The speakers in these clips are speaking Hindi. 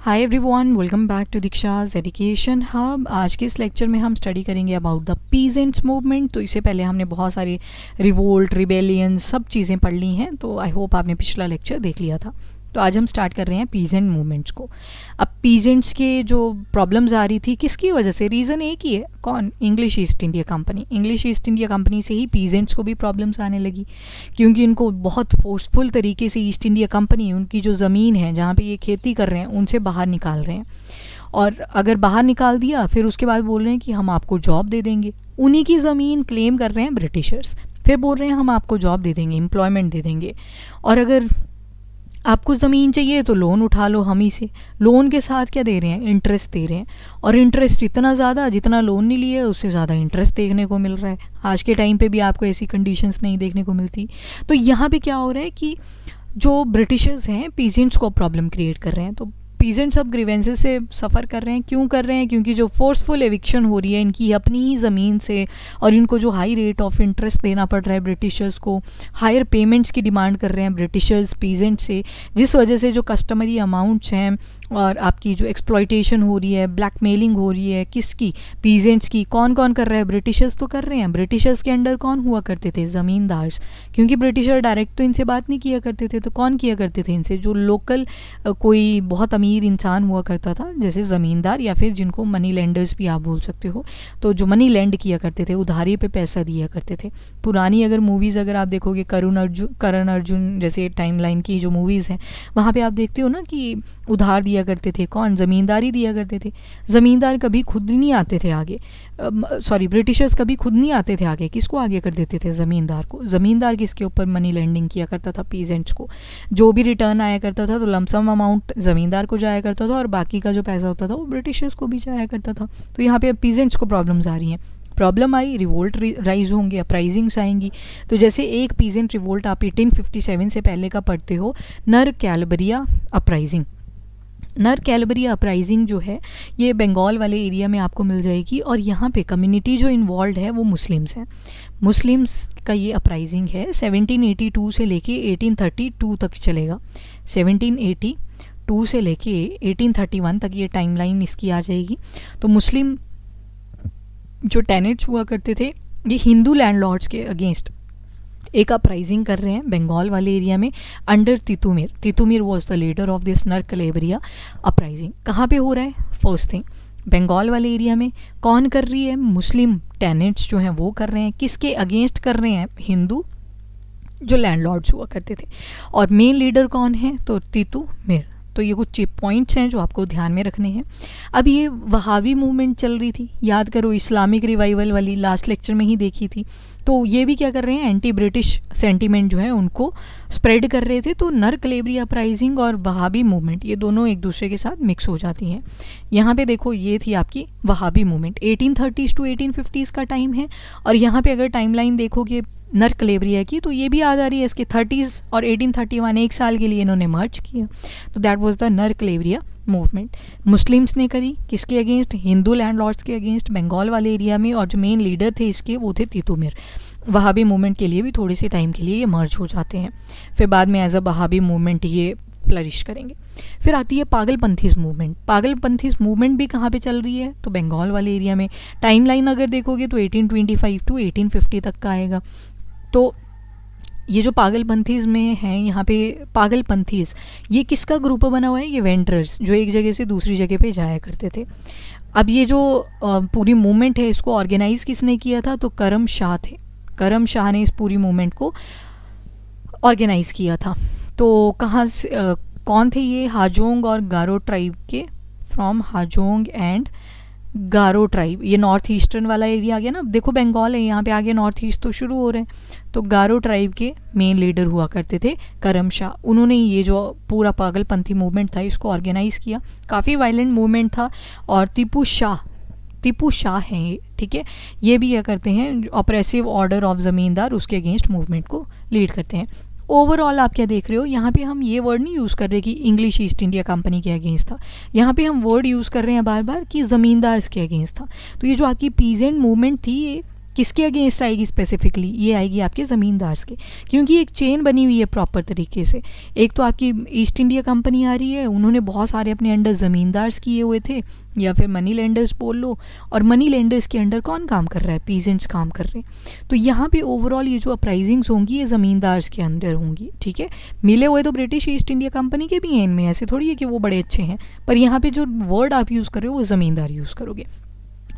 Hi everyone, welcome back to Diksha's education hub. आज के इस लेक्चर में हम स्टडी करेंगे अबाउट द पीजेंट्स मूवमेंट। तो इससे पहले हमने बहुत सारे रिवोल्ट, रिबेलियन सब चीज़ें पढ़ ली हैं, तो आई होप आपने पिछला लेक्चर देख लिया था। तो आज हम स्टार्ट कर रहे हैं पीजेंट मूवमेंट्स को। अब पीजेंट्स के जो प्रॉब्लम्स आ रही थी किसकी वजह से, रीज़न एक ही है, कौन? English east India company. English east India company से ही पीजेंट्स को भी प्रॉब्लम्स आने लगी, क्योंकि इनको बहुत फोर्सफुल तरीके से ईस्ट इंडिया कंपनी उनकी जो ज़मीन है जहाँ पे ये खेती कर रहे हैं उनसे बाहर निकाल रहे हैं। और अगर बाहर निकाल दिया फिर उसके बाद बोल रहे हैं कि हम आपको जॉब दे देंगे। उन्हीं की ज़मीन क्लेम कर रहे हैं ब्रिटिशर्स, फिर बोल रहे हैं हम आपको जॉब दे देंगे, एम्प्लॉयमेंट दे देंगे। और अगर आपको ज़मीन चाहिए तो लोन उठा लो हम ही से। लोन के साथ क्या दे रहे हैं? इंटरेस्ट दे रहे हैं, और इंटरेस्ट इतना ज़्यादा, जितना लोन नहीं लिया उससे ज़्यादा इंटरेस्ट देखने को मिल रहा है। आज के टाइम पे भी आपको ऐसी कंडीशंस नहीं देखने को मिलती। तो यहाँ पे क्या हो रहा है कि जो ब्रिटिशर्स हैं पीजेंट्स को प्रॉब्लम क्रिएट कर रहे हैं। तो पीजेंट्स अब ग्रीवेंसेस से सफ़र कर रहे हैं। क्यों कर रहे हैं? क्योंकि जो फोर्सफुल एविक्शन हो रही है इनकी अपनी ही ज़मीन से, और इनको जो हाई रेट ऑफ इंटरेस्ट देना पड़ रहा है ब्रिटिशर्स को, हायर पेमेंट्स की डिमांड कर रहे हैं ब्रिटिशर्स पीजेंट से, जिस वजह से जो कस्टमरी अमाउंट्स हैं और आपकी जो एक्सप्लॉयटेशन हो रही है, ब्लैकमेलिंग हो रही है, किसकी? पीजेंट्स की। कौन कौन कर रहा है? ब्रिटिशर्स तो कर रहे हैं। ब्रिटिशर्स के अंडर कौन हुआ करते थे? ज़मींदार्स। क्योंकि ब्रिटिशर डायरेक्ट तो इनसे बात नहीं किया करते थे, तो कौन किया करते थे इनसे? जो लोकल कोई बहुत अमीर इंसान हुआ करता था, जैसे ज़मींदार, या फिर जिनको मनी लेंडर्स भी आप बोल सकते हो। तो जो मनी लेंड किया करते थे, उधारी पे पैसा दिया करते थे। पुरानी अगर मूवीज़ अगर आप देखोगे, करण अर्जुन जैसे टाइमलाइन की जो मूवीज़ हैं, वहाँ पे आप देखते हो ना कि उधार दिया करते थे कौन? ज़मींदारी दिया करते थे। ज़मींदार कभी खुद नहीं आते थे आगे, ब्रिटिशर्स कभी खुद नहीं आते थे आगे। किसको आगे कर देते थे? ज़मींदार को। ज़मींदार किसके ऊपर मनी लेंडिंग किया करता था? पीजेंट्स को। जो भी रिटर्न आया करता था तो लमसम अमाउंट ज़मींदार को जाया करता था, और बाकी का जो पैसा होता था वो ब्रिटिशर्स को भी जाया करता था। तो यहाँ पे अब पीजेंट्स को प्रॉब्लम्स आ रही हैं। प्रॉब्लम आई, रिवोल्ट राइज होंगे, अपराइजिंग्स आएंगी। तो जैसे एक पीजेंट रिवोल्ट आप 1857 से पहले का पढ़ते हो, नर कैलबरिया अपराइजिंग। नर कैलबरिया अपराइजिंग जो है ये बंगाल वाले एरिया में आपको मिल जाएगी, और यहाँ पे कम्युनिटी जो इन्वॉल्व है वो मुस्लिम्स हैं। मुस्लिम्स का ये अपराइजिंग है। 1782 से लेके 1832 तक चलेगा। 1782 से लेके 1831 तक ये टाइमलाइन इसकी आ जाएगी। तो मुस्लिम जो टेनेंट्स हुआ करते थे ये हिंदू लैंडलॉर्ड्स के अगेंस्ट एक अपराइजिंग कर रहे हैं बंगाल वाले एरिया में under Titumir. Titumir was the leader of this Narkelberia uprising. कहाँ पे हो रहा है? फर्स्ट थिंग बंगाल वाले एरिया में। कौन कर रही है? मुस्लिम टेनेंट्स जो हैं वो कर रहे हैं। किसके अगेंस्ट कर रहे हैं? हिंदू जो लैंडलॉर्ड्स हुआ करते थे। और मेन लीडर कौन है? तो तितुमिर। तो ये कुछ पॉइंट्स हैं जो आपको ध्यान में रखने हैं। अब ये वहाबी मूवमेंट चल रही थी, याद करो, इस्लामिक रिवाइवल वाली लास्ट लेक्चर में ही देखी थी। तो ये भी क्या कर रहे हैं? एंटी ब्रिटिश सेंटीमेंट जो है उनको स्प्रेड कर रहे थे। तो नर कैलबरिया अपराइजिंग और वहाबी मूवमेंट ये दोनों एक दूसरे के साथ मिक्स हो जाती हैं। यहाँ पे देखो, ये थी आपकी Wahhabi movement. 1830s to 1850s का टाइम है, और यहाँ पे अगर टाइमलाइन देखोगे नर कैलबरिया की तो ये भी आ जा रही है इसके 30s और 1831, एक साल के लिए इन्होंने मर्ज किया। तो दैट वाज द नर कैलबरिया मूवमेंट। मुस्लिम्स ने करी किसके अगेंस्ट? हिंदू लैंडलॉर्ड्स के अगेंस्ट बंगाल वाले एरिया में, और जो मेन लीडर थे इसके वो थे तितुमिर। वहाबी मूवमेंट के लिए भी थोड़े से टाइम के लिए ये मर्ज हो जाते हैं, फिर बाद में एज अ वहाबी मूवमेंट ये फ्लरिश करेंगे। फिर आती है पागलपंथीज मूवमेंट। पागलपंथीज मूवमेंट भी कहाँ पे चल रही है? तो बंगाल वाले एरिया में। टाइमलाइन अगर देखोगे तो 1825 to 1850 तक का आएगा। तो ये जो पागलपंथीज में हैं, यहाँ पे पागलपंथीज ये किसका ग्रुप बना हुआ है? ये वेंडरर्स जो एक जगह से दूसरी जगह पे जाया करते थे। अब ये जो पूरी मूवमेंट है इसको ऑर्गेनाइज किसने किया था? तो करम शाह थे। करम शाह ने इस पूरी मूवमेंट को ऑर्गेनाइज किया था। तो कहाँ से कौन थे ये? हाजोंग और गारो ट्राइब के, from Hajong and Garo tribe. ये नॉर्थ ईस्टर्न वाला एरिया आ गया ना। देखो बंगाल है, यहाँ पे आगे नॉर्थ ईस्ट तो शुरू हो रहे हैं। तो गारो ट्राइब के मेन लीडर हुआ करते थे करम शाह। उन्होंने ये जो पूरा पागलपंथी मूवमेंट था इसको ऑर्गेनाइज किया। काफ़ी वायलेंट मूवमेंट था। और टीपू शाह हैं ये, ठीक है। ये भी क्या करते हैं? ऑपरेसिव ऑर्डर ऑफ ज़मींदार, उसके अगेंस्ट मूवमेंट को लीड करते हैं। ओवरऑल आप क्या देख रहे हो? यहाँ पे हम ये वर्ड नहीं यूज़ कर रहे कि इंग्लिश ईस्ट इंडिया कंपनी के अगेंस्ट था। यहाँ पे हम वर्ड यूज़ कर रहे हैं बार बार कि ज़मींदार के अगेंस्ट था। तो ये जो आपकी पीजेंट मूवमेंट थी ये किसके अगेंस्ट आएगी स्पेसिफिकली, ये आएगी आपके ज़मींदार्स के, क्योंकि एक चेन बनी हुई है प्रॉपर तरीके से। एक तो आपकी ईस्ट इंडिया कंपनी आ रही है, उन्होंने बहुत सारे अपने अंडर ज़मींदार्स किए हुए थे, या फिर मनी लेंडर्स बोल लो, और मनी लेंडर्स के अंडर कौन काम कर रहा है, पीजेंट्स काम कर रहे हैं। तो यहाँ पे ओवरऑल ये जो अप्राइजिंग्स होंगी ये ज़मींदार्स के अंडर होंगी, ठीक है। मिले हुए तो ब्रिटिश ईस्ट इंडिया कंपनी के भी हैं इनमें, ऐसे थोड़ी है कि वो बड़े अच्छे हैं, पर यहाँ पे जो वर्ड आप यूज़ कर रहे हो वो ज़मींदार यूज़ करोगे।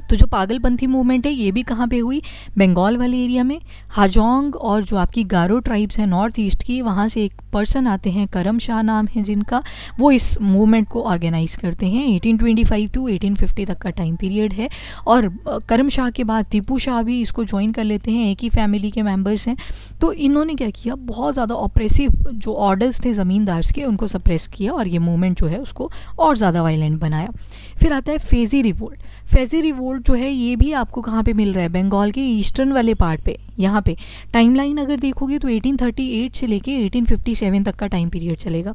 तो जो पागलपंथी मूवमेंट है ये भी कहाँ पे हुई, बंगाल वाले एरिया में। हाजोंग और जो आपकी गारो ट्राइब्स हैं नॉर्थ ईस्ट की, वहाँ से एक पर्सन आते हैं, करम शाह नाम है जिनका, वो इस मूवमेंट को ऑर्गेनाइज करते हैं। 1825 टू 1850 तक का टाइम पीरियड है, और करम शाह के बाद टीपू शाह भी इसको ज्वाइन कर लेते हैं, एक ही फैमिली के मेम्बर्स हैं। तो इन्होंने क्या किया, बहुत ज़्यादा ऑपरेसिव जो ऑर्डर्स थे ज़मींदार्स के उनको सप्रेस किया, और ये मूवमेंट जो है उसको और ज़्यादा वायलेंट बनाया। फिर आता है फेजी रिवोल्ट। फेजी रिवोल्ट जो है ये भी आपको कहाँ पे मिल रहा है, बंगाल के ईस्टर्न वाले पार्ट पे। यहाँ पे टाइमलाइन अगर देखोगे तो 1838 से लेके 1857 तक का टाइम पीरियड चलेगा।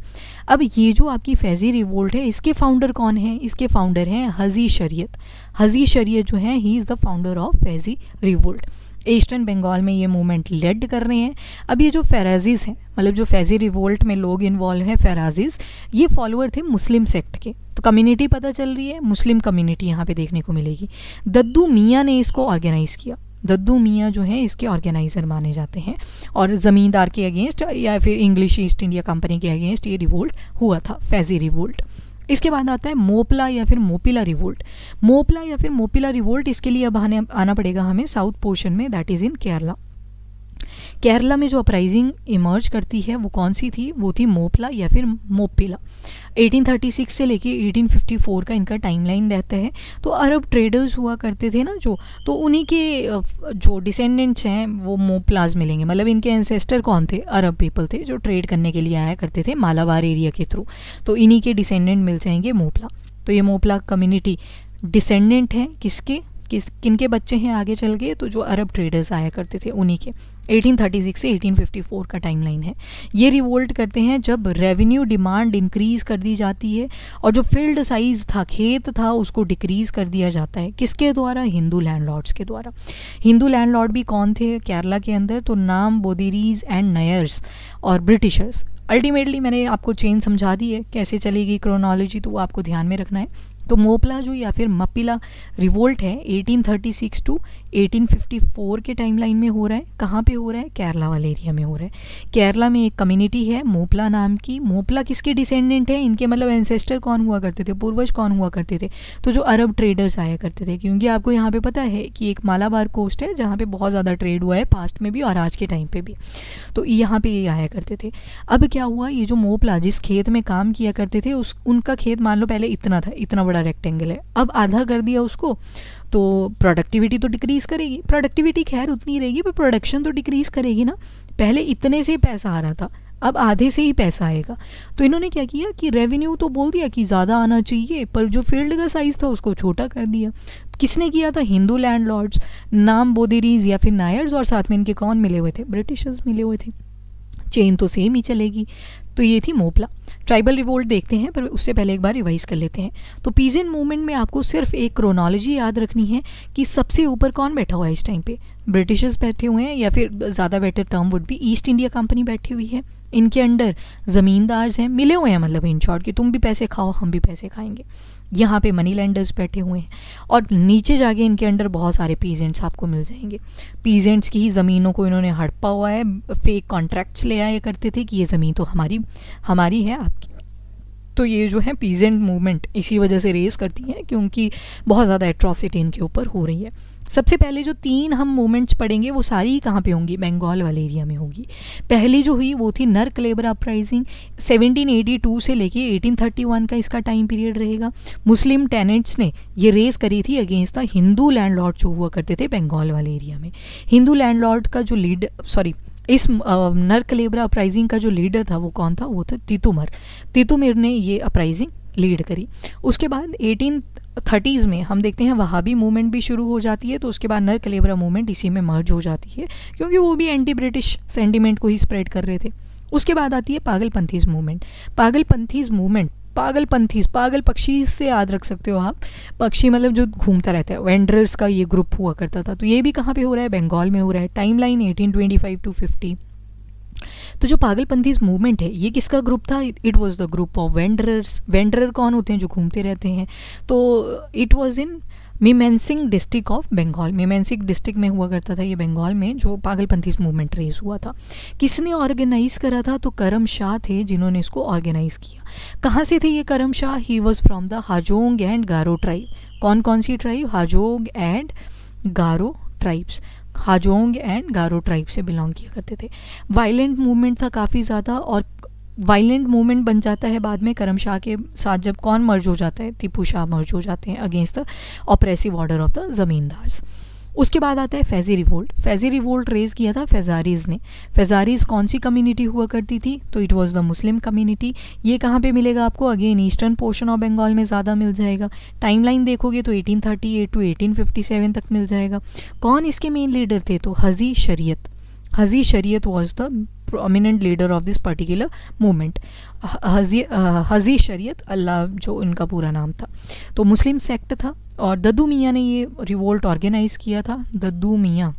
अब ये जो आपकी फेजी रिवोल्ट है इसके फाउंडर कौन है, इसके फाउंडर हैं हजी शरीयत। हजी शरीयत जो है he is the founder of Faraizi revolt. Eastern Bengal में ये मूवमेंट लेड कर रहे हैं। अब ये जो फेराजीज़ हैं, मतलब जो फेजी रिवोल्ट में लोग इन्वॉल्व हैं फेराजीज़, ये फॉलोअर थे मुस्लिम सेक्ट के। तो कम्युनिटी पता चल रही है, मुस्लिम कम्युनिटी यहाँ पे देखने को मिलेगी। दद्दू मियाँ ने इसको ऑर्गेनाइज़ किया। दद्दू मियाँ जो है इसके ऑर्गेनाइज़र माने जाते हैं, और ज़मींदार के अगेंस्ट या फिर इंग्लिश ईस्ट इंडिया कंपनी के अगेंस्ट ये रिवोल्ट हुआ था, फेजी रिवोल्ट। इसके बाद आता है मोपला या फिर मोपिला रिवोल्ट। मोपला या फिर मोपिला रिवोल्ट, इसके लिए अब आना पड़ेगा हमें साउथ पोर्शन में, that is in Kerala. Kerala में जो अपराइजिंग इमर्ज करती है वो कौन सी थी, वो थी मोपला या फिर मोपिला। 1836 से लेके 1854 का इनका टाइमलाइन रहता है। तो अरब ट्रेडर्स हुआ करते थे ना जो, तो उन्हीं के जो डिसेंडेंट्स हैं वो मोपलाज मिलेंगे। मतलब इनके एंसेस्टर कौन थे, अरब पीपल थे जो ट्रेड करने के लिए आया करते थे मालाबार एरिया के थ्रू। तो इन्हीं के डिसेंडेंट मिल जाएंगे मोपला। तो ये मोपला कम्युनिटी डिसेंडेंट हैं किसके, किनके बच्चे हैं आगे चल के, तो जो अरब ट्रेडर्स आया करते थे उन्हीं के। 1836 से 1854 का टाइमलाइन है। ये रिवोल्ट करते हैं जब रेवेन्यू डिमांड इंक्रीज कर दी जाती है, और जो फील्ड साइज था, खेत था, उसको डिक्रीज कर दिया जाता है। किसके द्वारा, हिंदू लैंडलॉर्ड्स के द्वारा। हिंदू लैंडलॉर्ड भी कौन थे केरला के अंदर, तो नाम, बोदिरीज एंड नयर्स और ब्रिटिशर्स। अल्टीमेटली मैंने आपको चेन समझा दी है कैसे चलेगी क्रोनोलॉजी, तो वो आपको ध्यान में रखना है। तो मोपला जो या फिर मपिला रिवोल्ट है 1836 टू 1854 के टाइमलाइन में हो रहा है। कहाँ पे हो रहा है, केरला वाले एरिया में हो रहा है। केरला में एक कम्युनिटी है मोपला नाम की। मोपला किसके डिसेंडेंट है, इनके मतलब एंसेस्टर कौन हुआ करते थे, पूर्वज कौन हुआ करते थे, तो जो अरब ट्रेडर्स आया करते थे। क्योंकि आपको यहाँ पे पता है कि एक मालाबार कोस्ट है जहाँ पे बहुत ज़्यादा ट्रेड हुआ है पास्ट में भी और आज के टाइम पे भी, तो यहाँ पे ये आया करते थे। अब क्या हुआ, ये जो मोपला जिस खेत में काम किया करते थे उनका खेत मान लो पहले इतना था, इतना बड़ा रेक्टेंगल है, अब आधा कर दिया उसको, तो प्रोडक्टिविटी तो डिक्रीज़ करेगी। प्रोडक्टिविटी खैर उतनी रहेगी पर प्रोडक्शन तो डिक्रीज़ करेगी ना। पहले इतने से ही पैसा आ रहा था, अब आधे से ही पैसा आएगा। तो इन्होंने क्या किया कि रेवेन्यू तो बोल दिया कि ज़्यादा आना चाहिए, पर जो फील्ड का साइज़ था उसको छोटा कर दिया। किसने किया था, हिंदू लैंडलॉर्ड्स, नाम बोदिरीज या फिर नायर्स, और साथ में इनके कौन मिले हुए थे, ब्रिटिशर्स मिले हुए थे। चेन तो सेम ही चलेगी। तो ये थी मोपला। ट्राइबल रिवोल्ट देखते हैं, पर उससे पहले एक बार रिवाइज कर लेते हैं। तो पीजेंट मूवमेंट में आपको सिर्फ एक क्रोनोलॉजी याद रखनी है कि सबसे ऊपर कौन बैठा हुआ है इस टाइम पे, ब्रिटिशर्स बैठे हुए हैं, या फिर ज़्यादा बेटर टर्म वुड भी ईस्ट इंडिया कंपनी बैठी हुई है। इनके अंडर ज़मींदार्स हैं, मिले हुए हैं, मतलब इन शॉर्ट कि तुम भी पैसे खाओ हम भी पैसे खाएंगे। यहाँ पे मनी लैंडर्स बैठे हुए हैं, और नीचे जाके इनके अंडर बहुत सारे पीजेंट्स आपको मिल जाएंगे। पीजेंट्स की ही ज़मीनों को इन्होंने हड़पा हुआ है, फेक कॉन्ट्रैक्ट्स ले आया करते थे कि ये ज़मीन तो हमारी है, आपकी। तो ये जो है पीजेंट मूवमेंट इसी वजह से रेस करती है क्योंकि बहुत ज़्यादा एट्रॉसिटी इनके ऊपर हो रही है। सबसे पहले जो 3 हम मूवमेंट्स पढ़ेंगे वो सारी कहाँ पे होंगी, बंगाल वाले एरिया में होगी। पहली जो हुई वो थी नर कलेबर अपराइजिंग, 1782 से लेके 1831 का इसका टाइम पीरियड रहेगा। मुस्लिम टेनेंट्स ने ये रेस करी थी अगेंस्ट द हिंदू लैंडलॉर्ड जो हुआ करते थे बंगाल वाले एरिया में। हिंदू लैंडलॉर्ड का जो इस नर कलेबरा अपराइजिंग का जो लीडर था वो कौन था, वो था तीतुमिर ने ये अपराइजिंग लीड करी। उसके बाद 1830s में हम देखते हैं वहाबी मूवमेंट भी शुरू हो जाती है, तो उसके बाद नर कलेबरा मूवमेंट इसी में मर्ज हो जाती है क्योंकि वो भी एंटी ब्रिटिश सेंटिमेंट को ही स्प्रेड कर रहे थे। उसके बाद आती है पागलपंथीज मूवमेंट। पागलपंथीज मूवमेंट पागलपंथी, पागल पक्षी से याद रख सकते हो आप, पक्षी मतलब जो घूमता रहता है, वेंडरर्स का ये ग्रुप हुआ करता था। तो ये भी कहाँ पे हो रहा है, बंगाल में हो रहा है। Time line 1825 to 50। तो जो पागलपंथीज मूवमेंट है ये किसका ग्रुप था, it was the group of wanderers. Wanderer कौन होते हैं, जो घूमते रहते हैं। तो it was in Mymensingh district of Bengal, Mymensingh district में हुआ करता था ये बंगाल में, जो पागलपंथीज मूवमेंट रेज हुआ था। किसने ऑर्गेनाइज करा था, तो करम शाह थे जिन्होंने इसको ऑर्गेनाइज किया। कहाँ से थे ये Karam Shah, he was from the Hajong and Garo tribe. कौन कौन सी tribe, Hajong and Garo tribes, Hajong and Garo tribe से बिलोंग किया करते थे। वायलेंट मूवमेंट था काफ़ी ज़्यादा, और वायलेंट मूवमेंट बन जाता है बाद में करम शाह के साथ, जब कौन मर्ज हो जाता है, टीपू शाह मर्ज हो जाते हैं against the oppressive order of the zamindars. उसके बाद आता है Faizi revolt. Faizi revolt raise किया था फैज़ारीज़ ने। फैज़ारीज़ कौन सी कम्युनिटी हुआ करती थी, तो it was the Muslim community. ये कहाँ पे मिलेगा आपको, again eastern portion of Bengal में ज़्यादा मिल जाएगा। टाइमलाइन देखोगे तो 1838 to 1857 तक मिल जाएगा। कौन इसके मेन लीडर थे, तो हजी शरीयत। हजी शरीयत was the prominent leader of this particular movement. हजी शरीयत, अल्लाह जो इनका पूरा नाम था। तो मुस्लिम सेक्ट था, और दद्दू मियाँ ने ये रिवोल्ट ऑर्गेनाइज किया था, दद्दू मियाँ।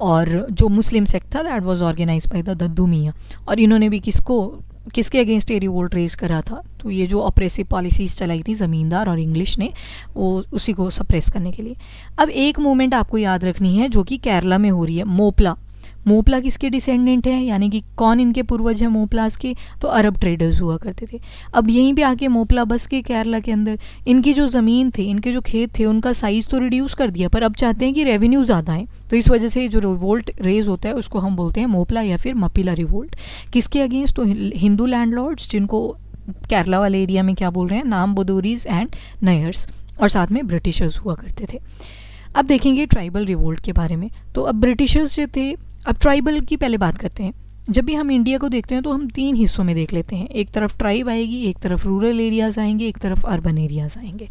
और जो मुस्लिम सेक्ट था that was organise by the Dudu Miyan. और इन्होंने भी किसके अगेंस्ट ये रिवोल्ट रेज करा था, तो ये जो ऑपरेसिव पॉलिसीज़ चलाई थी ज़मींदार और इंग्लिश ने, वो उसी को सप्रेस करने के लिए। अब एक मूवमेंट आपको याद रखनी है जो कि केरला में हो रही है, मोपला। मोपला किसके डिसेंडेंट हैं, यानी कि कौन इनके पूर्वज हैं मोपलास के, तो अरब ट्रेडर्स हुआ करते थे। अब यहीं पे आके मोपला बस के केरला के अंदर, इनकी जो ज़मीन थी, इनके जो खेत थे, उनका साइज़ तो रिड्यूस कर दिया, पर अब चाहते हैं कि रेवेन्यू ज़्यादा है। तो इस वजह से जो रिवोल्ट रेज होता है उसको हम बोलते हैं मोपला या फिर मपीला रिवोल्ट। किसके अगेंस्ट, तो हिंदू लैंडलॉर्ड्स, जिनको केरला वाले एरिया में क्या बोल रहे हैं, नाम बदूरीज एंड नयर्स, और साथ में ब्रिटिशर्स हुआ करते थे। अब देखेंगे ट्राइबल रिवोल्ट के बारे में। तो अब ब्रिटिशर्स जो थे, अब ट्राइबल की पहले बात करते हैं। जब भी हम इंडिया को देखते हैं तो हम 3 हिस्सों में देख लेते हैं, एक तरफ ट्राइब आएगी, एक तरफ रूरल एरियाज़ आएंगे, एक तरफ अर्बन एरियाज़ आएंगे।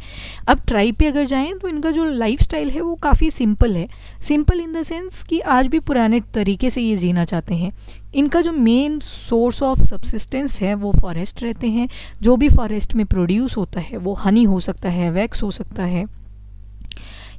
अब ट्राइब पे अगर जाएं तो इनका जो लाइफस्टाइल है वो काफ़ी सिंपल है। सिंपल इन द सेंस कि आज भी पुराने तरीके से ये जीना चाहते हैं। इनका जो मेन सोर्स ऑफ सब्सिस्टेंस है वो फॉरेस्ट रहते हैं। जो भी फॉरेस्ट में प्रोड्यूस होता है वो हनी हो सकता है, वैक्स हो सकता है,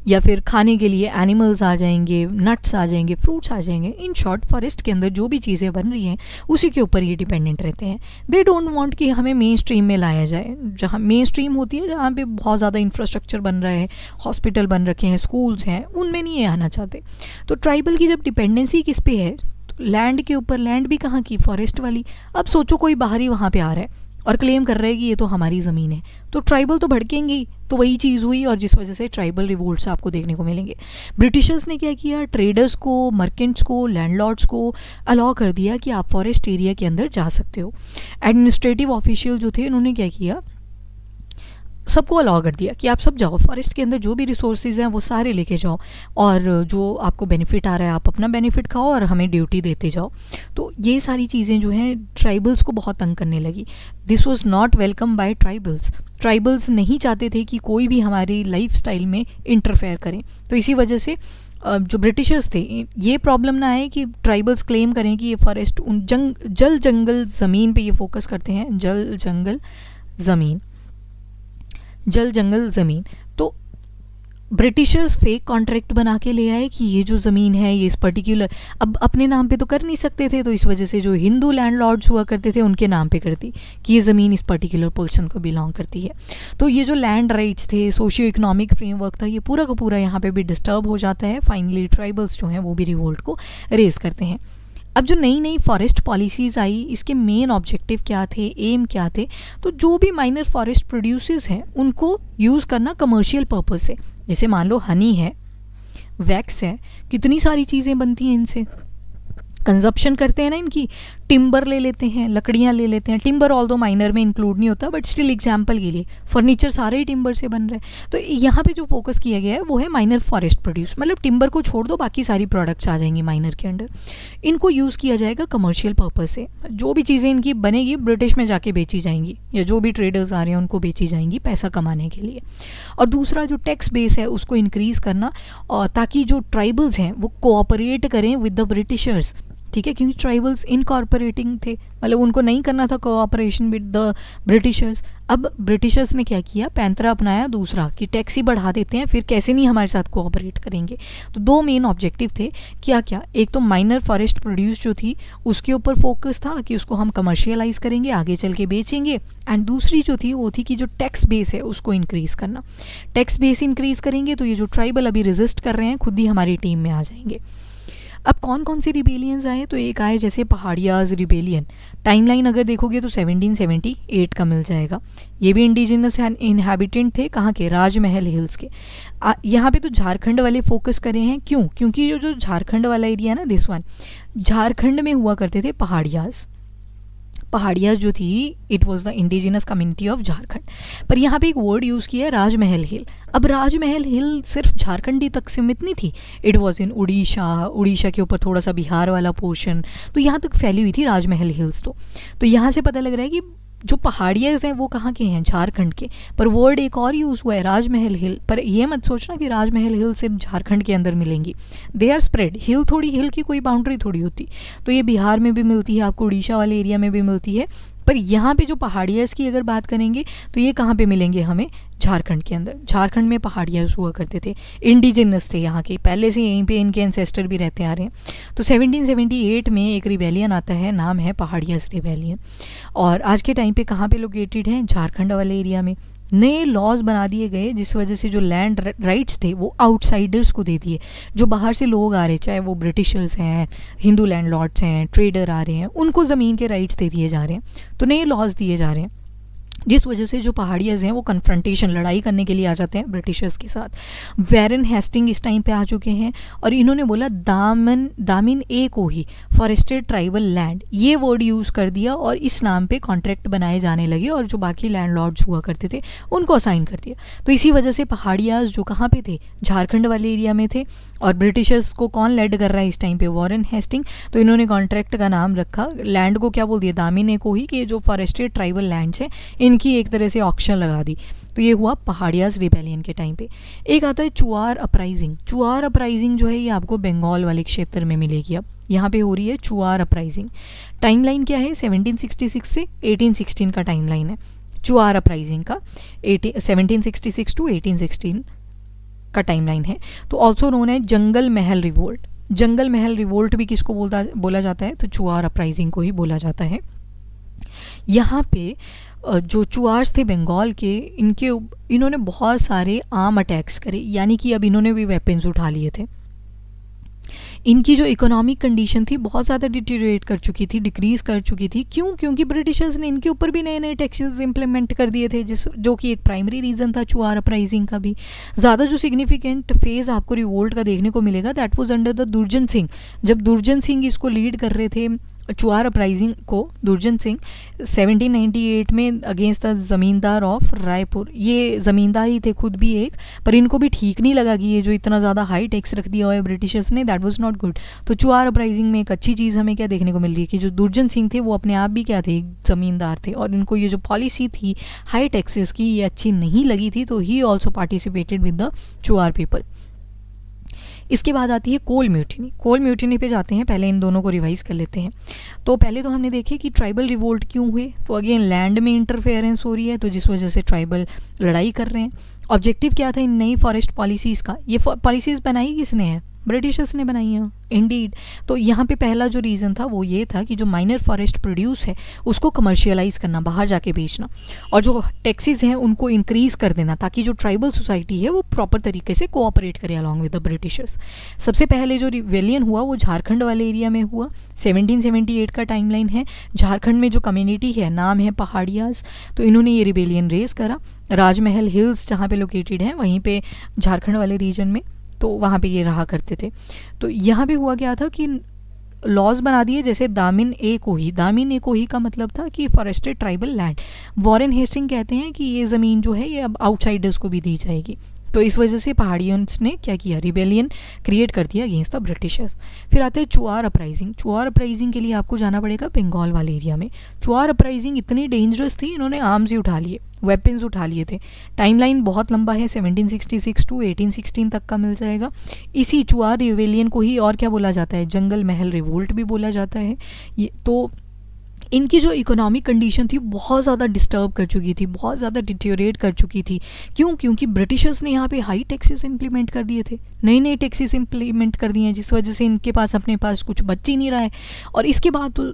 या फिर खाने के लिए एनिमल्स आ जाएंगे, नट्स आ जाएंगे, फ्रूट्स आ जाएंगे। इन शॉर्ट फॉरेस्ट के अंदर जो भी चीज़ें बन रही हैं उसी के ऊपर ये डिपेंडेंट रहते हैं। दे डोंट वांट कि हमें मेन स्ट्रीम में लाया जाए। जहाँ मेन स्ट्रीम होती है, जहाँ पे बहुत ज़्यादा इंफ्रास्ट्रक्चर बन रहा है, हॉस्पिटल बन रखे हैं, स्कूल्स हैं, उनमें नहीं ये आना चाहते। तो ट्राइबल की जब डिपेंडेंसी किस पे है, तो लैंड के ऊपर, लैंड भी कहाँ की, फॉरेस्ट वाली। अब सोचो कोई बाहरी वहाँ पे आ रहा है और क्लेम कर रहा है कि ये तो हमारी ज़मीन है, तो ट्राइबल तो भड़केंगे ही। तो वही चीज़ हुई, और जिस वजह से ट्राइबल रिवोल्ट्स आपको देखने को मिलेंगे। ब्रिटिशर्स ने क्या किया, ट्रेडर्स को, मर्केंट्स को, लैंडलॉर्ड्स को अलाउ कर दिया कि आप फॉरेस्ट एरिया के अंदर जा सकते हो। एडमिनिस्ट्रेटिव ऑफिशियल जो थे, उन्होंने क्या किया, सबको अलाउ कर दिया कि आप सब जाओ, फॉरेस्ट के अंदर जो भी रिसोर्सेज हैं वो सारे लेके जाओ, और जो आपको बेनिफिट आ रहा है आप अपना बेनिफिट खाओ और हमें ड्यूटी देते जाओ। तो ये सारी चीज़ें जो हैं ट्राइबल्स को बहुत तंग करने लगी। This was not welcome by tribals. Tribals नहीं चाहते थे कि कोई भी हमारी लाइफ स्टाइल में इंटरफेयर करें। तो इसी वजह से जो ब्रिटिशर्स थे, ये प्रॉब्लम ना आए कि ट्राइबल्स क्लेम करें कि ये फॉरेस्ट उन जल जंगल ज़मीन पे ये फोकस करते हैं, जल जंगल ज़मीन। तो ब्रिटिशर्स फेक कॉन्ट्रैक्ट बना के ले आए कि ये जो ज़मीन है ये इस पर्टिकुलर, अब अपने नाम पे तो कर नहीं सकते थे, तो इस वजह से जो हिंदू लैंडलॉर्ड्स हुआ करते थे उनके नाम पे कर दी कि ये ज़मीन इस पर्टिकुलर पर्सन को बिलोंग करती है। तो ये जो लैंड राइट्स थे, सोशियो इकोनॉमिक फ्रेमवर्क था, ये पूरा का पूरा यहाँ पे भी डिस्टर्ब हो जाता है। फाइनली ट्राइबल्स जो हैं वो भी रिवोल्ट को रेज करते हैं। अब जो नई नई फॉरेस्ट पॉलिसीज़ आई, इसके मेन ऑब्जेक्टिव क्या थे, एम क्या थे, तो जो भी माइनर फॉरेस्ट प्रोड्यूसर्स हैं उनको यूज़ करना कमर्शियल पर्पस से। जैसे मान लो हनी है, वैक्स है, कितनी सारी चीज़ें बनती हैं इनसे, कंजप्शन करते हैं ना इनकी। टिम्बर ले लेते हैं, लकड़ियाँ ले लेते हैं। टिम्बर ऑल दो माइनर में इंक्लूड नहीं होता, बट स्टिल एग्जाम्पल के लिए फर्नीचर सारे ही टिम्बर से बन रहे हैं। तो यहाँ पे जो फोकस किया गया है वो है माइनर फॉरेस्ट प्रोड्यूस, मतलब टिम्बर को छोड़ दो बाकी सारी प्रोडक्ट्स आ जाएंगी माइनर के अंडर। इनको यूज़ किया जाएगा कमर्शियल पर्पज़ से। जो भी चीज़ें इनकी बनेगी ब्रिटिश में जाके बेची जाएंगी, या जो भी ट्रेडर्स आ रहे हैं उनको बेची जाएंगी पैसा कमाने के लिए। और दूसरा जो टैक्स बेस है उसको इंक्रीज़ करना, और ताकि जो ट्राइबल्स हैं वो कोऑपरेट करें विद द ब्रिटिशर्स। ठीक है, क्योंकि ट्राइबल्स इनकॉर्पोरेटिंग थे, मतलब उनको नहीं करना था कोऑपरेशन विद द ब्रिटिशर्स। अब ब्रिटिशर्स ने क्या किया, पैंतरा अपनाया दूसरा कि टैक्स ही बढ़ा देते हैं, फिर कैसे नहीं हमारे साथ कोऑपरेट करेंगे। तो दो मेन ऑब्जेक्टिव थे, क्या क्या, एक तो माइनर फॉरेस्ट प्रोड्यूस जो थी उसके ऊपर फोकस था कि उसको हम कमर्शियलाइज करेंगे, आगे चल के बेचेंगे, एंड दूसरी जो थी वो थी कि जो टैक्स बेस है उसको इंक्रीज़ करना। टैक्स बेस इंक्रीज़ करेंगे तो ये जो ट्राइबल अभी रेजिस्ट कर रहे हैं खुद ही हमारी टीम में आ जाएंगे। अब कौन कौन से रिबेलियंस आए, तो एक आए जैसे पहाड़ियाज रिबेलियन। टाइमलाइन अगर देखोगे तो 1778 का मिल जाएगा। ये भी इंडिजिनस इनहैबिटेंट थे, कहाँ के, राजमहल हिल्स के। यहाँ पे तो झारखंड वाले फोकस करे हैं, क्यों, क्योंकि जो झारखंड वाला एरिया ना, दिस वन, झारखंड में हुआ करते थे पहाड़ियाज। पहाड़ियाँ जो थी it was the indigenous community of Jharkhand. पर यहाँ पे एक वर्ड यूज़ किया है, राजमहल हिल। अब राजमहल हिल सिर्फ झारखंडी तक सीमित नहीं थी, इट वॉज इन उड़ीसा के ऊपर थोड़ा सा बिहार वाला पोर्शन, तो यहाँ तक फैली हुई थी राजमहल हिल्स। तो यहाँ से पता लग रहा है कि जो पहाड़ियाँ हैं वो कहाँ के हैं, झारखंड के। पर वर्ड एक और यूज़ हुआ है, राजमहल हिल। पर ये मत सोचना कि राजमहल हिल सिर्फ झारखंड के अंदर मिलेंगी, दे आर स्प्रेड। हिल थोड़ी, हिल की कोई बाउंड्री थोड़ी होती, तो ये बिहार में भी मिलती है, आपको उड़ीसा वाले एरिया में भी मिलती है। पर यहाँ पे जो पहाड़ियाज़ की अगर बात करेंगे तो ये कहाँ पे मिलेंगे हमें, झारखंड के अंदर। झारखंड में पहाड़ियाज़ हुआ करते थे, इंडिजिनस थे यहाँ के, पहले से यहीं पे इनके एंसेस्टर भी रहते आ रहे हैं। तो 1778 में एक रिबेलियन आता है, नाम है पहाड़ियाज़ रिबेलियन। और आज के टाइम पे कहाँ पे लोकेटेड है, झारखंड वाले एरिया में। नए लॉज बना दिए गए जिस वजह से जो लैंड राइट्स थे वो आउटसाइडर्स को दे दिए। जो बाहर से लोग आ रहे, चाहे वो ब्रिटिशर्स हैं, हिंदू लैंडलॉर्ड्स हैं, ट्रेडर आ रहे हैं, उनको ज़मीन के राइट्स दे दिए जा रहे हैं। तो नए लॉज दिए जा रहे हैं, जिस वजह से जो पहाड़ियाज़ हैं वो कन्फ्रंटेशन, लड़ाई करने के लिए आ जाते हैं ब्रिटिशर्स के साथ। वैरन हेस्टिंग इस टाइम पे आ चुके हैं और इन्होंने बोला दामिन ए को ही फॉरेस्टेड ट्राइबल लैंड, ये वर्ड यूज़ कर दिया और इस नाम पे कॉन्ट्रैक्ट बनाए जाने लगे और जो बाकी लैंडलॉर्ड्स हुआ करते थे उनको असाइन कर दिया। तो इसी वजह से पहाड़ियाज़ जो कहाँ पे थे, झारखंड वाले एरिया में थे। और ब्रिटिशर्स को कौन लेड कर रहा है इस टाइम पे, वॉरेन हेस्टिंग। तो इन्होंने कॉन्ट्रैक्ट का नाम रखा, लैंड को क्या बोल दिया, दामिन ए को ही, कि जो फॉरेस्टेड ट्राइबल लैंड्स हैं इनकी एक तरह से ऑक्शन लगा दी। तो ये हुआ पहाड़ियाज़ रिबेलियन के टाइम पे। एक आता है चुआर अपराइजिंग। चुआर अपराइजिंग जो है ये आपको बंगाल वाले क्षेत्र में मिलेगी। अब यहाँ पे हो रही है चुआर अपराइजिंग। टाइमलाइन क्या है, 1766 से 1816 का टाइमलाइन है चुआर अपराइजिंग का। 1766 टू 1816 का टाइमलाइन है। तो ऑल्सो नोन है जंगल महल रिवोल्ट। जंगल महल रिवोल्ट भी किसको बोला जाता है, तो चुआर अपराइजिंग को ही बोला जाता है। यहाँ पे जो चुआर्स थे बंगाल के, इन्होंने बहुत सारे आर्म अटैक्स करे, यानी कि अब इन्होंने भी वेपन्स उठा लिए थे। इनकी जो इकोनॉमिक कंडीशन थी बहुत ज़्यादा डिटीरिएट कर चुकी थी, डिक्रीज़ कर चुकी थी। क्यों, क्योंकि ब्रिटिशर्स ने इनके ऊपर भी नए नए टैक्सेस इंप्लीमेंट कर दिए थे, जो कि एक प्राइमरी रीज़न था चुआर अपराइजिंग का भी। ज़्यादा जो सिग्निफिकेंट फेज़ आपको रिवोल्ट का देखने को मिलेगा दैट वाज अंडर द दुर्जन सिंह। जब दुर्जन सिंह इसको लीड कर रहे थे चुआर अपराइजिंग को, दुर्जन सिंह 1798 में अगेंस्ट द ज़मींदार ऑफ रायपुर। ये ज़मींदार ही थे खुद भी एक, पर इनको भी ठीक नहीं लगा कि ये जो इतना ज़्यादा हाई टैक्स रख दिया हुआ है ब्रिटिशर्स ने, दैट वाज नॉट गुड। तो चुआर अपराइजिंग में एक अच्छी चीज़ हमें क्या देखने को मिल रही है कि जो दुर्जन सिंह थे वो अपने आप भी क्या थे, एक ज़मींदार थे, और इनको ये जो पॉलिसी थी हाई टैक्सेस की ये अच्छी नहीं लगी थी। तो he also participated with the Chuar people. इसके बाद आती है कोल म्यूटिनी। कोल म्यूटिनी पे जाते हैं, पहले इन दोनों को रिवाइज कर लेते हैं। तो पहले तो हमने देखे कि ट्राइबल रिवोल्ट क्यों हुए, तो अगेन लैंड में इंटरफेरेंस हो रही है, तो जिस वजह से ट्राइबल लड़ाई कर रहे हैं। ऑब्जेक्टिव क्या था इन नई फॉरेस्ट पॉलिसीज़ का, ये पॉलिसीज़ बनाई किसने है, ब्रिटिशर्स ने बनाई हैं इंडीड। तो यहाँ पे पहला जो रीज़न था वो ये था कि जो माइनर फॉरेस्ट प्रोड्यूस है उसको कमर्शियलाइज करना, बाहर जाके बेचना, और जो टैक्सेस हैं उनको इंक्रीज़ कर देना ताकि जो ट्राइबल सोसाइटी है वो प्रॉपर तरीके से कोऑपरेट करे अलॉन्ग विद द ब्रिटिशर्स। सबसे पहले जो रिवेलियन हुआ वो झारखंड वाले एरिया में हुआ, 1778 का टाइमलाइन है। झारखंड में जो कम्युनिटी है नाम है पहाड़ियाज़, तो इन्होंने ये रिवेलियन रेज करा। राजमहल हिल्स जहाँ पे लोकेटेड है वहीं पे झारखंड वाले रीजन में, तो वहाँ पे ये रहा करते थे। तो यहाँ पे हुआ क्या था कि लॉज बना दिए, जैसे दामिन ए कोही। दामिन ए कोही का मतलब था कि forested tribal land. Warren Hastings कहते हैं कि ये ज़मीन जो है ये अब आउटसाइडर्स को भी दी जाएगी। तो इस वजह से पहाड़ियंस ने क्या किया, रिबेलियन क्रिएट कर दिया अगेंस्ट द ब्रिटिशर्स। फिर आते हैं चुआर अपराइजिंग। चुआर अपराइजिंग के लिए आपको जाना पड़ेगा बंगाल वाले एरिया में। चुआर अपराइजिंग इतनी डेंजरस थी, इन्होंने आर्म्स ही उठा लिए, वेपन्स उठा लिए थे। टाइमलाइन बहुत लंबा है, 1766 टू 1816 तक का मिल जाएगा। इसी चुआर रिबेलियन को ही और क्या बोला जाता है, जंगल महल रिवोल्ट भी बोला जाता है। ये तो इनकी जो इकोनॉमिक कंडीशन थी बहुत ज़्यादा डिस्टर्ब कर चुकी थी, बहुत ज़्यादा डिटेरियोरेट कर चुकी थी। क्यों? क्योंकि ब्रिटिशर्स ने यहाँ पे हाई टैक्सेस इंप्लीमेंट कर दिए थे, नए नए टैक्सेस इंप्लीमेंट कर दिए हैं, जिस वजह से इनके पास अपने पास कुछ बच ही नहीं रहा है। और इसके बाद तो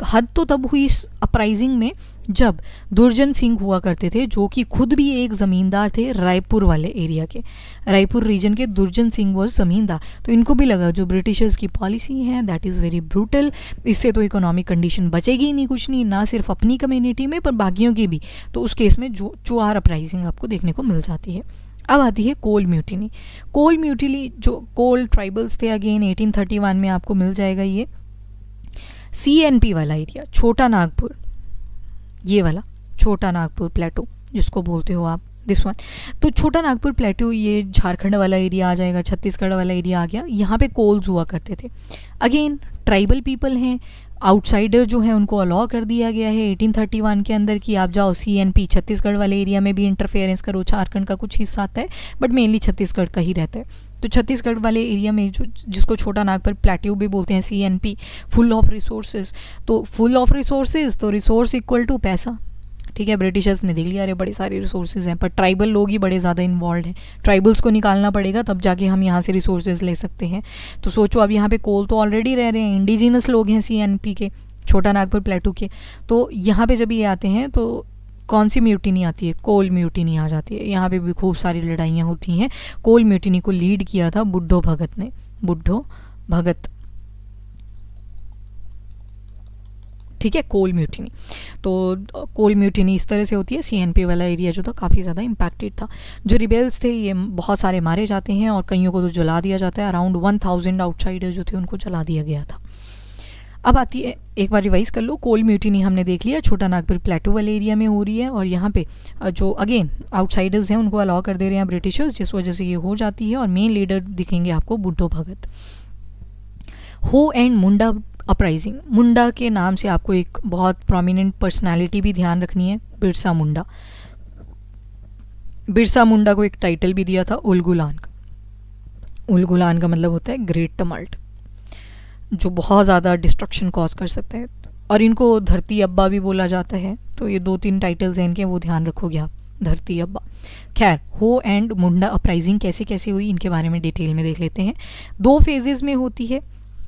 हद तो तब हुई इस अपराइजिंग में जब दुर्जन सिंह हुआ करते थे, जो कि खुद भी एक ज़मींदार थे रायपुर वाले एरिया के। रायपुर रीजन के दुर्जन सिंह वॉज ज़मींदार। तो इनको भी लगा जो ब्रिटिशर्स की पॉलिसी है दैट इज़ वेरी ब्रूटल, इससे तो इकोनॉमिक कंडीशन बचेगी नहीं, कुछ नहीं, ना सिर्फ अपनी कम्युनिटी में पर बाकियों की भी। तो उस केस में जो चुआर अपराइजिंग आपको देखने को मिल जाती है। अब आती है कोल म्यूटिनी। कोल म्यूटिनी जो कोल ट्राइबल्स थे, अगेन 1831 में आपको मिल जाएगा ये CNP वाला एरिया, छोटा नागपुर, ये वाला छोटा नागपुर प्लेटो जिसको बोलते हो आप, दिस वन। तो छोटा नागपुर प्लेटो ये झारखंड वाला एरिया आ जाएगा, छत्तीसगढ़ वाला एरिया आ गया। यहाँ पे कोल्स हुआ करते थे। अगेन ट्राइबल पीपल हैं, आउटसाइडर जो है उनको अलाउ कर दिया गया है 1831 के अंदर कि आप जाओ CNP छत्तीसगढ़ वाले एरिया में भी इंटरफेरेंस करो। झारखंड का कुछ हिस्सा आता है बट मेनली छत्तीसगढ़ का ही रहता है। तो छत्तीसगढ़ वाले एरिया में जो जिसको छोटा नागपुर प्लेट्यू भी बोलते हैं, CNP, फुल ऑफ रिसोर्सेज। तो फुल ऑफ रिसोर्सेज तो रिसोर्स इक्वल टू पैसा, ठीक है। ब्रिटिशर्स ने देख लिया अरे बड़े सारे रिसोर्सेज हैं, पर ट्राइबल लोग ही बड़े ज़्यादा इन्वॉल्व हैं, ट्राइबल्स को निकालना पड़ेगा तब जाके हम यहाँ से रिसोर्सेज ले सकते हैं। तो सोचो अब यहाँ पे कोल तो ऑलरेडी रह रहे हैं, इंडिजिनस लोग हैं CNP के, छोटा नागपुर प्लेटू के। तो यहाँ पे जब ये आते हैं तो कौन सी म्यूटिनी आती है, कोल म्यूटिनी आ जाती है। यहाँ पे भी खूब सारी लड़ाइयाँ होती हैं। कोल म्यूटिनी को लीड किया था बुड्ढो भगत ने, बुड्ढो भगत, ठीक है, कोल म्यूटिनी। तो कोल म्यूटिनी इस तरह से होती है। CNP वाला एरिया जो था काफ़ी ज़्यादा इम्पैक्टेड था। जो रिबेल्स थे ये बहुत सारे मारे जाते हैं और कईयों को तो जला दिया जाता है। अराउंड 1000 आउटसाइडर जो थे उनको जला दिया गया था। अब आती है, एक बार रिवाइज कर लो, कोल म्यूटिनी हमने देख लिया छोटा नागपुर प्लेटू वाले एरिया में हो रही है, और यहाँ पे जो अगेन आउटसाइडर्स हैं उनको अलाउ कर दे रहे हैं ब्रिटिशर्स, जिस वजह से ये हो जाती है। और मेन लीडर दिखेंगे आपको बुड्ढो भगत। हो एंड मुंडा अपराइजिंग, मुंडा के नाम से आपको एक बहुत प्रोमिनेंट पर्सनालिटी भी ध्यान रखनी है, बिरसा मुंडा। बिरसा मुंडा को एक टाइटल भी दिया था उलगुलान का। उलगुलान का मतलब होता है ग्रेट टमल्ट, जो बहुत ज़्यादा डिस्ट्रक्शन कॉज कर सकता है। और इनको धरती अब्बा भी बोला जाता है। तो ये 2-3 टाइटल्स हैं इनके, वो ध्यान रखोगे आप, धरती अब्बा। खैर, हो एंड मुंडा अपराइजिंग कैसे कैसे हुई इनके बारे में डिटेल में देख लेते हैं। 2 फेजेस में होती है।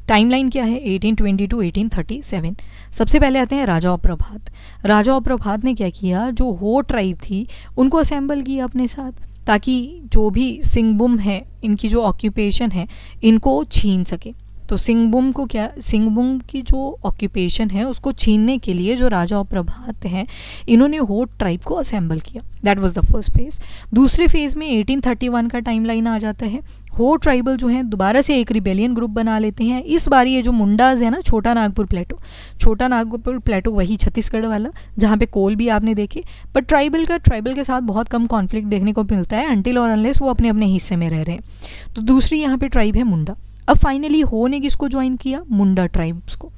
टाइमलाइन क्या है, 1820 टू 1837। सबसे पहले आते हैं राजा और प्रभात। राजा और प्रभात ने क्या किया, जो हो ट्राइब थी उनको असेंबल किया अपने साथ, ताकि जो भी सिंहभूम है, इनकी जो ऑक्यूपेशन है, इनको छीन सके। तो सिंहभूम को क्या, सिंहभूम की जो ऑक्यूपेशन है उसको छीनने के लिए जो राजा और प्रभात हैं इन्होंने होट ट्राइब को असेंबल किया। That was the first phase. दूसरे फेज में 1831 का टाइमलाइन आ जाता है। हो ट्राइबल जो हैं दोबारा से एक रिबेलियन ग्रुप बना लेते हैं। इस बार ये जो मुंडाज है ना, छोटा नागपुर प्लेटो, छोटा नागपुर प्लेटो वही छत्तीसगढ़ वाला जहाँ पे कोल भी आपने देखे, बट ट्राइबल के साथ बहुत कम कॉन्फ्लिक्ट देखने को मिलता है अनटिल और अनलेस वो अपने अपने हिस्से में रह रहे हैं। तो दूसरी यहाँ पे ट्राइब है मुंडा। अब फाइनली हो ने किसको ज्वाइन किया, मुंडा ट्राइब्स को,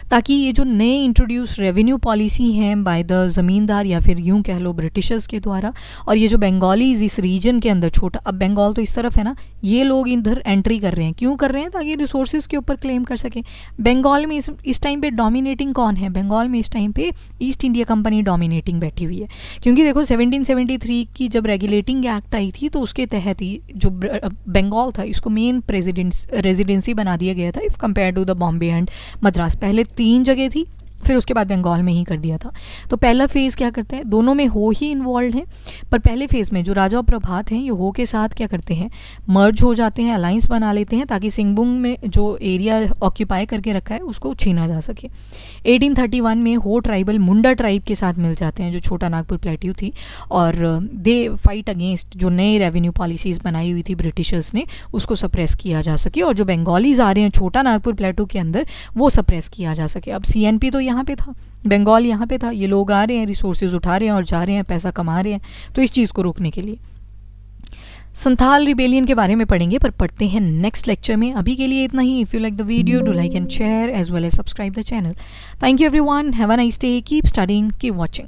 ताकि ये जो नए इंट्रोड्यूस रेवेन्यू पॉलिसी हैं बाय द ज़मींदार या फिर यूं कह लो ब्रिटिशर्स के द्वारा, और ये जो बंगालीज इस रीजन के अंदर, छोटा अब बंगाल तो इस तरफ है ना, ये लोग इधर एंट्री कर रहे हैं। क्यों कर रहे हैं, ताकि रिसोर्सेज के ऊपर क्लेम कर सकें। बंगाल में इस टाइम पे डोमिनेटिंग कौन है, बंगाल में इस टाइम पे ईस्ट इंडिया कंपनी डोमिनेटिंग बैठी हुई है। क्योंकि देखो 1773 की जब रेगुलेटिंग एक्ट आई थी तो उसके तहत ही जो बंगाल था इसको मेन रेजिडेंसी बना दिया गया था if compare to the Bombay and Madras. पहले 3 जगह थी, फिर उसके बाद बंगाल में ही कर दिया था। तो पहला फेज़ क्या करते हैं, दोनों में हो ही इन्वॉल्व हैं, पर पहले फेज़ में जो राजा और प्रभात हैं ये हो के साथ क्या करते हैं, मर्ज हो जाते हैं, अलाइंस बना लेते हैं, ताकि सिंहभूम में जो एरिया ऑक्यूपाई करके रखा है उसको छीना जा सके। 1831 में हो ट्राइबल मुंडा ट्राइब के साथ मिल जाते हैं जो छोटा नागपुर प्लेट्यू थी, और दे फाइट अगेंस्ट जो नए रेवेन्यू पॉलिसीज़ बनाई हुई थी ब्रिटिशर्स ने, उसको सप्रेस किया जा सके, और जो बंगालीज आ रहे हैं छोटा नागपुर प्लेट्यू के अंदर वो सप्रेस किया जा सके। अब CNP तो यहाँ पे था, बंगाल यहाँ पे था, ये लोग आ रहे हैं, रिसोर्सेज उठा रहे हैं और जा रहे हैं, पैसा कमा रहे हैं, तो इस चीज़ को रोकने के लिए संथाल रिबेलियन के बारे में पढ़ेंगे, पर पढ़ते हैं नेक्स्ट लेक्चर में। अभी के लिए इतना ही। If you like the video, do like and share as well as subscribe the channel. Thank you everyone, have a nice day, keep studying, keep watching.